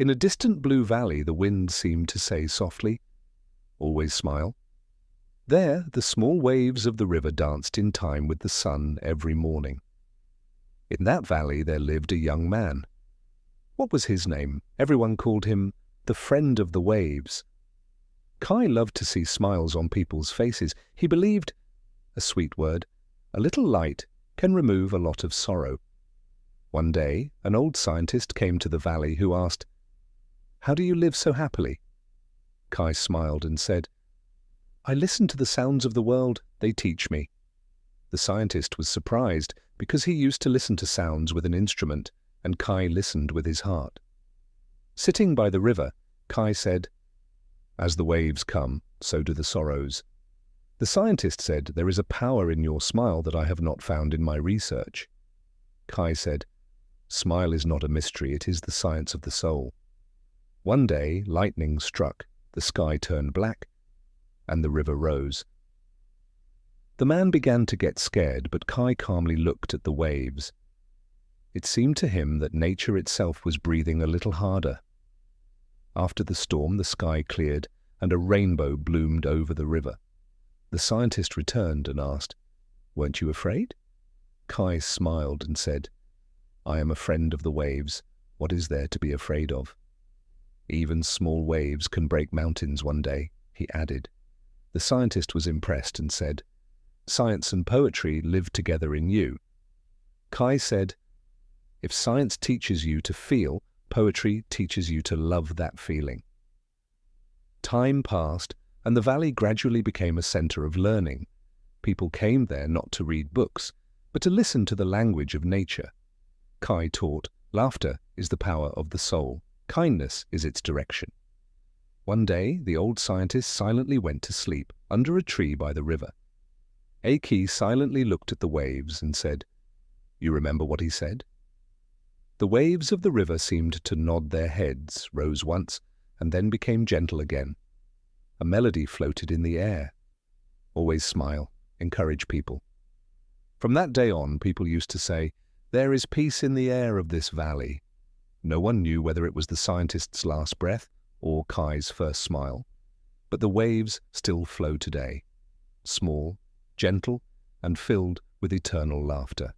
In a distant blue valley, the wind seemed to say softly, "Always smile." There, the small waves of the river danced in time with the sun every morning. In that valley there lived a young man. What was his name? Everyone called him the friend of the waves. Kai loved to see smiles on people's faces. He believed, a sweet word, a little light can remove a lot of sorrow. One day, an old scientist came to the valley who asked, "How do you live so happily?" Kai smiled and said, "I listen to the sounds of the world, they teach me." The scientist was surprised because he used to listen to sounds with an instrument, and Kai listened with his heart. Sitting by the river, Kai said, "As the waves come, so do the sorrows." The scientist said, "There is a power in your smile that I have not found in my research." Kai said, "Smile is not a mystery, it is the science of the soul." One day, lightning struck, the sky turned black, and the river rose. The man began to get scared, but Kai calmly looked at the waves. It seemed to him that nature itself was breathing a little harder. After the storm, the sky cleared, and a rainbow bloomed over the river. The scientist returned and asked, "Weren't you afraid?" Kai smiled and said, "I am a friend of the waves. What is there to be afraid of?" "Even small waves can break mountains one day," he added. The scientist was impressed and said, "Science and poetry live together in you." Kai said, "If science teaches you to feel, poetry teaches you to love that feeling." Time passed, and the valley gradually became a center of learning. People came there not to read books, but to listen to the language of nature. Kai taught, laughter is the power of the soul, kindness is its direction. One day, the old scientist silently went to sleep under a tree by the river. Aki silently looked at the waves and said, "You remember what he said?" The waves of the river seemed to nod their heads, rose once, and then became gentle again. A melody floated in the air. Always smile, encourage people. From that day on, people used to say, "There is peace in the air of this valley." No one knew whether it was the scientist's last breath or Kai's first smile, but the waves still flow today, small, gentle, and filled with eternal laughter.